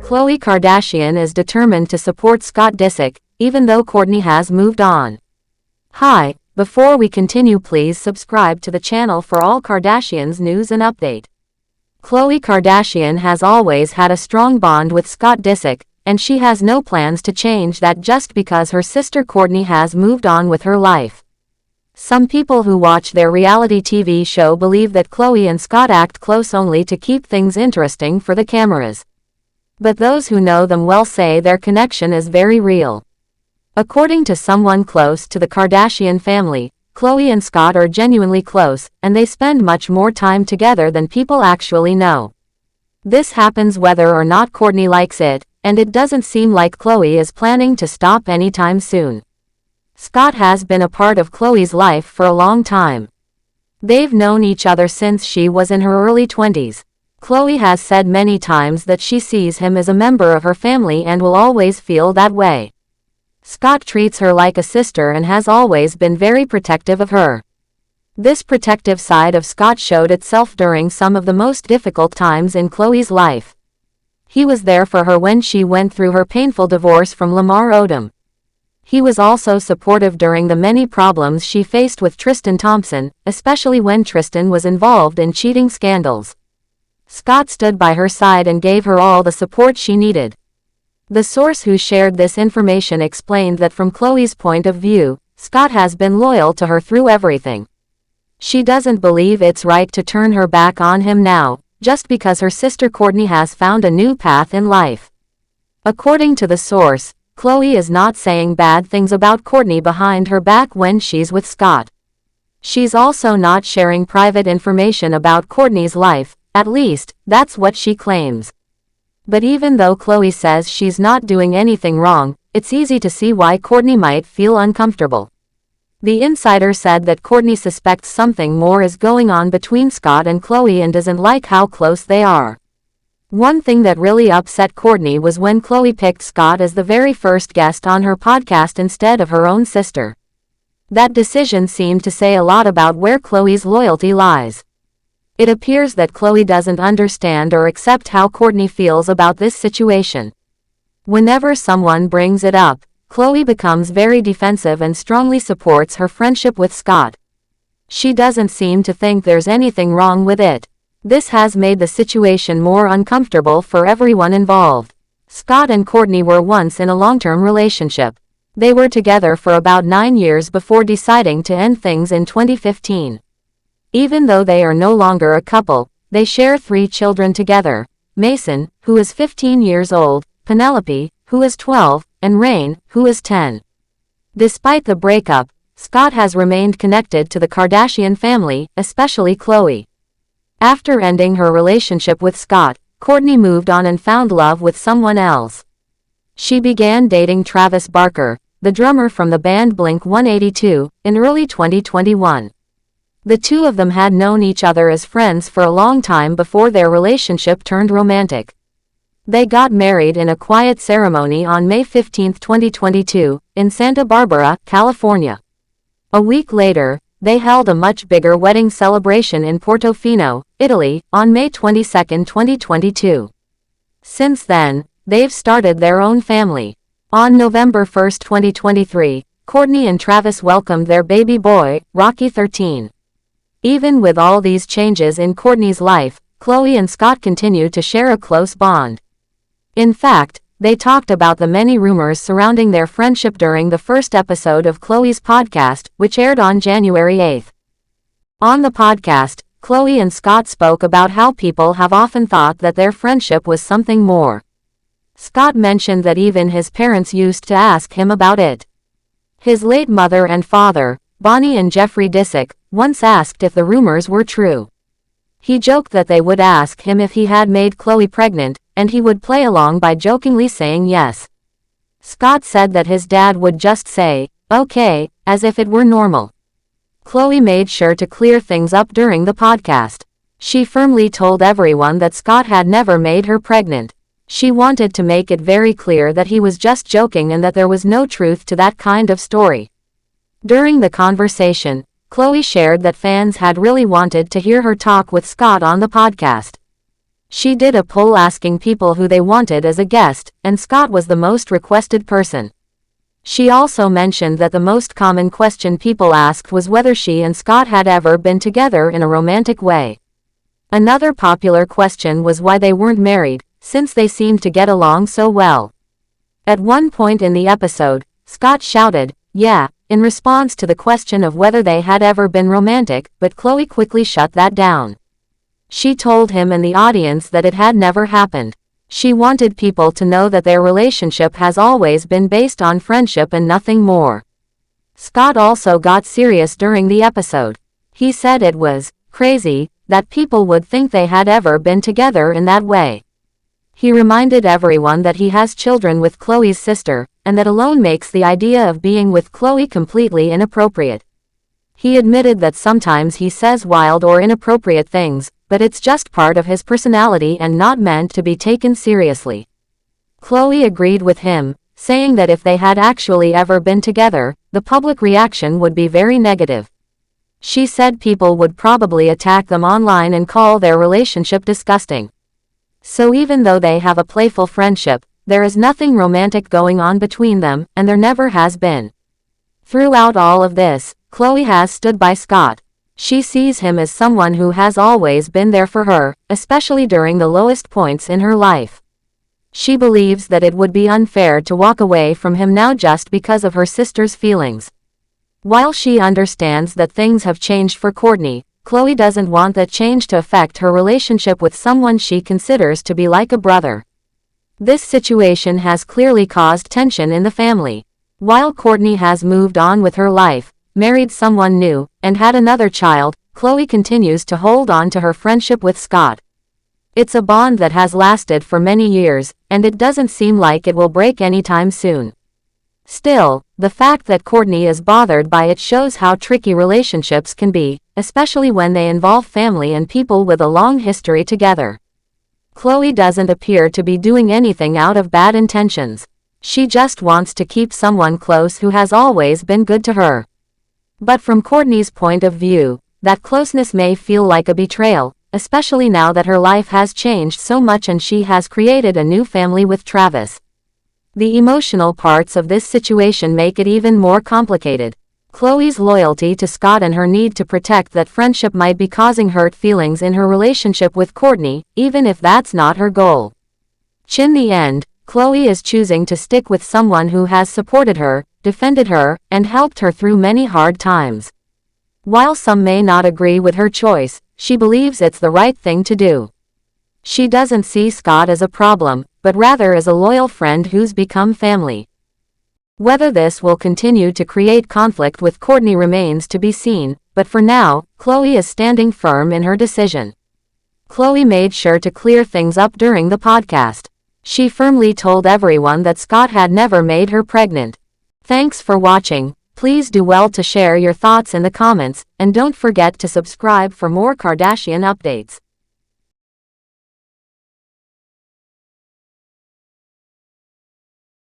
Khloé Kardashian is determined to support Scott Disick, even though Kourtney has moved on. Hi, before we continue, please subscribe to the channel for all Kardashians news and update. Khloé Kardashian has always had a strong bond with Scott Disick, and she has no plans to change that just because her sister Kourtney has moved on with her life. Some people who watch their reality TV show believe that Khloé and Scott act close only to keep things interesting for the cameras. But those who know them well say their connection is very real. According to someone close to the Kardashian family, Khloé and Scott are genuinely close, and they spend much more time together than people actually know. This happens whether or not Kourtney likes it, and it doesn't seem like Khloé is planning to stop anytime soon. Scott has been a part of Khloé's life for a long time. They've known each other since she was in her early 20s. Khloé has said many times that she sees him as a member of her family and will always feel that way. Scott treats her like a sister and has always been very protective of her. This protective side of Scott showed itself during some of the most difficult times in Khloé's life. He was there for her when she went through her painful divorce from Lamar Odom. He was also supportive during the many problems she faced with Tristan Thompson, especially when Tristan was involved in cheating scandals. Scott stood by her side and gave her all the support she needed. The source who shared this information explained that from Khloé's point of view, Scott has been loyal to her through everything. She doesn't believe it's right to turn her back on him now, just because her sister Kourtney has found a new path in life. According to the source, Khloé is not saying bad things about Kourtney behind her back when she's with Scott. She's also not sharing private information about Kourtney's life. At least, that's what she claims. But even though Khloé says she's not doing anything wrong, it's easy to see why Kourtney might feel uncomfortable. The insider said that Kourtney suspects something more is going on between Scott and Khloé and doesn't like how close they are. One thing that really upset Kourtney was when Khloé picked Scott as the very first guest on her podcast instead of her own sister. That decision seemed to say a lot about where Khloé's loyalty lies. It appears that Khloé doesn't understand or accept how Kourtney feels about this situation. Whenever someone brings it up, Khloé becomes very defensive and strongly supports her friendship with Scott. She doesn't seem to think there's anything wrong with it. This has made the situation more uncomfortable for everyone involved. Scott and Kourtney were once in a long-term relationship. They were together for about 9 years before deciding to end things in 2015. Even though they are no longer a couple, they share 3 children together: Mason, who is 15 years old, Penelope, who is 12, and Rain, who is 10. Despite the breakup, Scott has remained connected to the Kardashian family, especially Khloé. After ending her relationship with Scott, Kourtney moved on and found love with someone else. She began dating Travis Barker, the drummer from the band Blink-182, in early 2021. The two of them had known each other as friends for a long time before their relationship turned romantic. They got married in a quiet ceremony on May 15, 2022, in Santa Barbara, California. A week later, they held a much bigger wedding celebration in Portofino, Italy, on May 22, 2022. Since then, they've started their own family. On November 1, 2023, Kourtney and Travis welcomed their baby boy, Rocky 13. Even with all these changes in Kourtney's life, Khloé and Scott continue to share a close bond. In fact, they talked about the many rumors surrounding their friendship during the first episode of Khloé's podcast, which aired on January 8. On the podcast, Khloé and Scott spoke about how people have often thought that their friendship was something more. Scott mentioned that even his parents used to ask him about it. His late mother and father, Bonnie and Jeffrey Disick, once asked if the rumors were true. He joked that they would ask him if he had made Khloé pregnant, and he would play along by jokingly saying yes. Scott said that his dad would just say, "Okay," as if it were normal. Khloé made sure to clear things up during the podcast. She firmly told everyone that Scott had never made her pregnant. She wanted to make it very clear that he was just joking and that there was no truth to that kind of story. During the conversation, Khloé shared that fans had really wanted to hear her talk with Scott on the podcast. She did a poll asking people who they wanted as a guest, and Scott was the most requested person. She also mentioned that the most common question people asked was whether she and Scott had ever been together in a romantic way. Another popular question was why they weren't married, since they seemed to get along so well. At one point in the episode, Scott shouted, "Yeah," in response to the question of whether they had ever been romantic, but Khloé quickly shut that down. She told him and the audience that it had never happened. She wanted people to know that their relationship has always been based on friendship and nothing more. Scott also got serious during the episode. He said it was crazy that people would think they had ever been together in that way. He reminded everyone that he has children with Khloé's sister, and that alone makes the idea of being with Khloé completely inappropriate. He admitted that sometimes he says wild or inappropriate things, but it's just part of his personality and not meant to be taken seriously. Khloé agreed with him, saying that if they had actually ever been together, the public reaction would be very negative. She said people would probably attack them online and call their relationship disgusting. So even though they have a playful friendship, there is nothing romantic going on between them, and there never has been. Throughout all of this, Khloé has stood by Scott. She sees him as someone who has always been there for her, especially during the lowest points in her life. She believes that it would be unfair to walk away from him now just because of her sister's feelings. While she understands that things have changed for Kourtney, Khloé doesn't want that change to affect her relationship with someone she considers to be like a brother. This situation has clearly caused tension in the family. While Kourtney has moved on with her life, married someone new, and had another child, Khloé continues to hold on to her friendship with Scott. It's a bond that has lasted for many years, and it doesn't seem like it will break anytime soon. Still, the fact that Kourtney is bothered by it shows how tricky relationships can be, especially when they involve family and people with a long history together. Khloé doesn't appear to be doing anything out of bad intentions. She just wants to keep someone close who has always been good to her. But from Kourtney's point of view, that closeness may feel like a betrayal, especially now that her life has changed so much and she has created a new family with Travis. The emotional parts of this situation make it even more complicated. Khloé's loyalty to Scott and her need to protect that friendship might be causing hurt feelings in her relationship with Kourtney, even if that's not her goal. In the end, Khloé is choosing to stick with someone who has supported her, defended her, and helped her through many hard times. While some may not agree with her choice, she believes it's the right thing to do. She doesn't see Scott as a problem, but rather as a loyal friend who's become family. Whether this will continue to create conflict with Kourtney remains to be seen, but for now, Khloé is standing firm in her decision. Khloé made sure to clear things up during the podcast. She firmly told everyone that Scott had never made her pregnant. Thanks for watching. Please do well to share your thoughts in the comments, and don't forget to subscribe for more Kardashian updates.